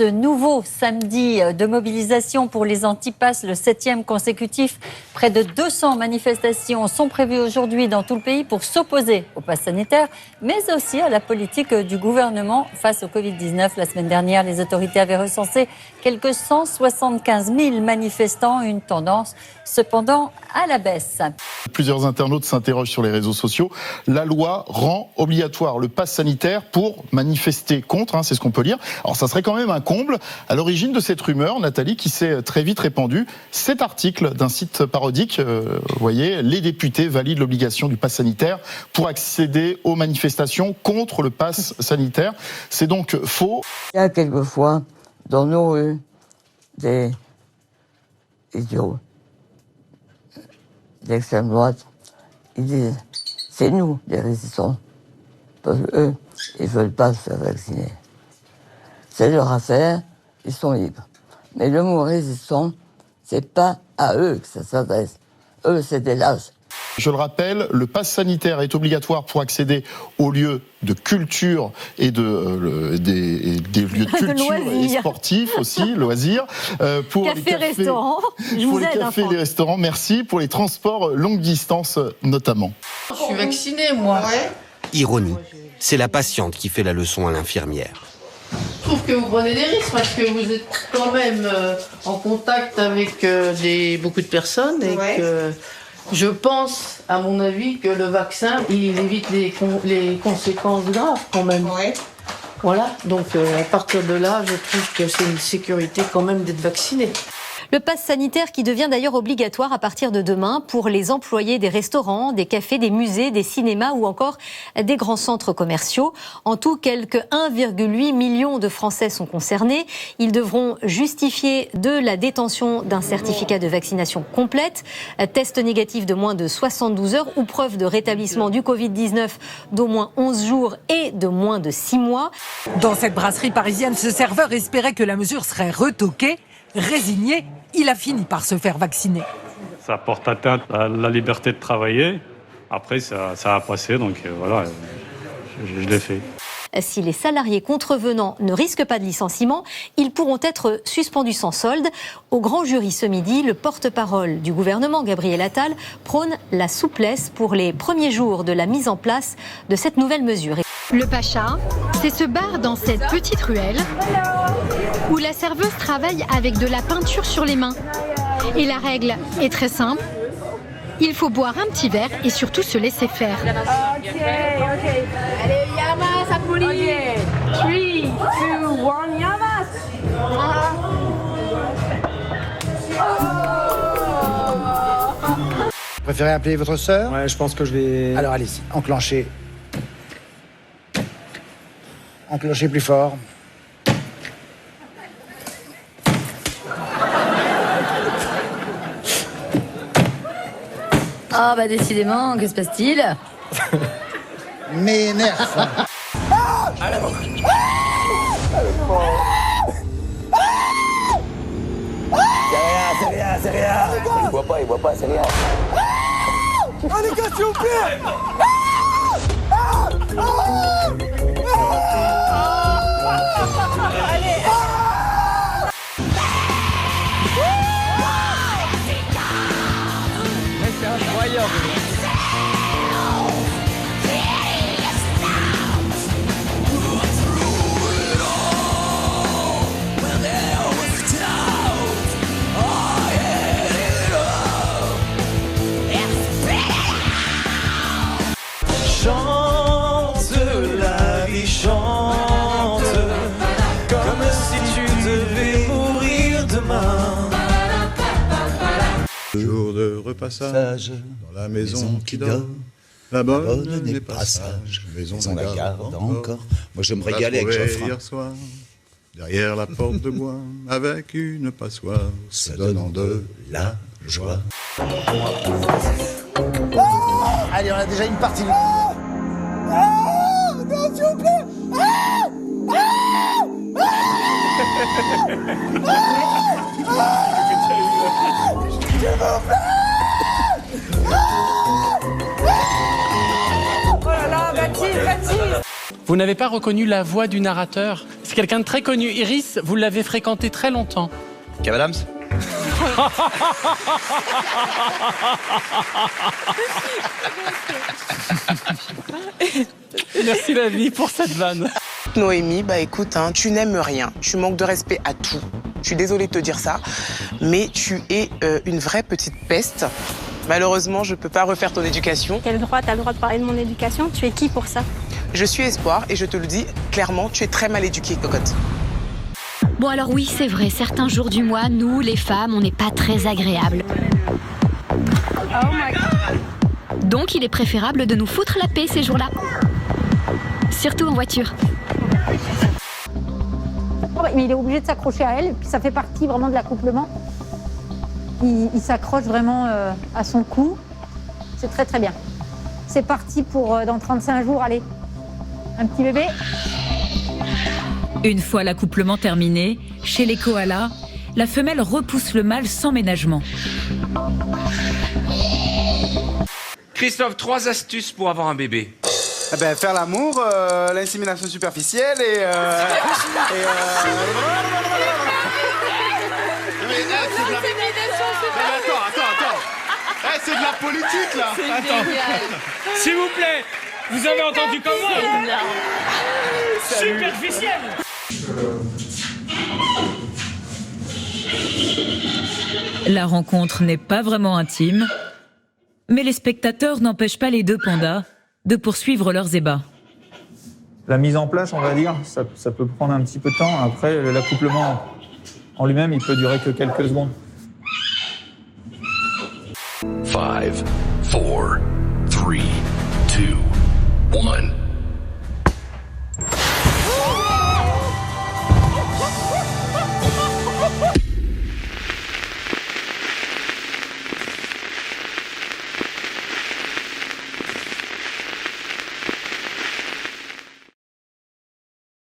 ce nouveau samedi de mobilisation pour les antipasses, le 7e consécutif. Près de 200 manifestations sont prévues aujourd'hui dans tout le pays pour s'opposer au pass sanitaire, mais aussi à la politique du gouvernement face au Covid-19. La semaine dernière, les autorités avaient recensé quelques 175 000 manifestants, une tendance cependant à la baisse. Plusieurs internautes s'interrogent sur les réseaux sociaux. La loi rend obligatoire le pass sanitaire pour manifester contre, c'est ce qu'on peut lire. Alors ça serait quand même un comble. À l'origine de cette rumeur, Nathalie, qui s'est très vite répandue, cet article d'un site parodique, vous voyez, les députés valident l'obligation du pass sanitaire pour accéder aux manifestations contre le pass sanitaire. C'est donc faux. Il y a quelquefois dans nos rues des idiots d'extrême droite. Ils disent c'est nous les résistants, parce qu'eux, ils ne veulent pas se faire vacciner. C'est leur affaire, ils sont libres. Mais le mot résistant, c'est pas à eux que ça s'adresse. Eux, c'est des lâches. Je le rappelle, le pass sanitaire est obligatoire pour accéder aux lieux de culture et des lieux de culture et sportifs aussi, loisirs. Pour café, restaurant, je vous aide. Pour les cafés, les restaurants, merci. Pour les transports longue distance notamment. Je suis vaccinée, moi. Ouais. Ironie, c'est la patiente qui fait la leçon à l'infirmière. Je trouve que vous prenez des risques parce que vous êtes quand même en contact avec beaucoup de personnes et que je pense, à mon avis, que le vaccin, il évite les conséquences graves quand même. Ouais. Voilà, donc à partir de là, je trouve que c'est une sécurité quand même d'être vacciné. Le pass sanitaire qui devient d'ailleurs obligatoire à partir de demain pour les employés des restaurants, des cafés, des musées, des cinémas ou encore des grands centres commerciaux. En tout, quelques 1,8 million de Français sont concernés. Ils devront justifier de la détention d'un certificat de vaccination complète, test négatif de moins de 72 heures ou preuve de rétablissement du Covid-19 d'au moins 11 jours et de moins de 6 mois. Dans cette brasserie parisienne, ce serveur espérait que la mesure serait retoquée. Résigné, il a fini par se faire vacciner. Ça porte atteinte à la liberté de travailler. Après, ça a passé, donc voilà, je l'ai fait. Si les salariés contrevenants ne risquent pas de licenciement, ils pourront être suspendus sans solde. Au grand jury ce midi, le porte-parole du gouvernement, Gabriel Attal, prône la souplesse pour les premiers jours de la mise en place de cette nouvelle mesure. Le Pacha, c'est ce bar dans cette petite ruelle où la serveuse travaille avec de la peinture sur les mains. Et la règle est très simple. Il faut boire un petit verre et surtout se laisser faire. Ok. Allez, Yamas, applaudis. 3, 2, 1, Yamas. Vous préférez appeler votre sœur? Ouais, je pense que je vais... Alors allez-y, enclenchez. Enclenchez plus fort. Ah bah décidément, que se passe-t-il? Mes nerfs. C'est rien. Il boit pas, c'est rien. Oh les gars, s'il vous plaît. Allez. C'est incroyable. Chante, la vie chante, comme si tu devais mourir demain. Jour de repassage dans la maison qui dort, la bonne n'est pas sage, maison la garde encore. Moi je me régalais avec Geoffrin. Hier soir, derrière la porte de bois, avec une passoire, se donnant de la joie. Allez, on a déjà une partie. Non, s'il vous plaît. S'il vous plaît. Oh là là, Baptiste. Vous n'avez pas reconnu la voix du narrateur ? C'est quelqu'un de très connu. Iris, vous l'avez fréquenté très longtemps. Kev Adams. Merci la vie pour cette vanne. Noémie, bah écoute, hein, tu n'aimes rien, tu manques de respect à tout. Je suis désolée de te dire ça, mais tu es une vraie petite peste. Malheureusement, je peux pas refaire ton éducation. Quel droit t'as le droit de parler de mon éducation? Tu es qui pour ça? Je suis Espoir et je te le dis clairement, tu es très mal éduquée, cocotte. Bon alors oui, c'est vrai, certains jours du mois, nous, les femmes, on n'est pas très agréables. Oh my God. Donc il est préférable de nous foutre la paix ces jours-là. Surtout en voiture. Mais il est obligé de s'accrocher à elle, et puis ça fait partie vraiment de l'accouplement. Il s'accroche vraiment à son cou. C'est très très bien. C'est parti pour dans 35 jours, allez. Un petit bébé. Une fois l'accouplement terminé, chez les koalas, la femelle repousse le mâle sans ménagement. Christophe, 3 astuces pour avoir un bébé. Eh ben, faire l'amour, l'insémination superficielle et c'est de la politique là. S'il vous plaît, vous avez entendu comment? Superficiel. La rencontre n'est pas vraiment intime, mais les spectateurs n'empêchent pas les deux pandas de poursuivre leurs ébats. La mise en place, on va dire, ça peut prendre un petit peu de temps. Après, l'accouplement en lui-même, il peut durer que quelques secondes. 5, 4, 3, 2, 1.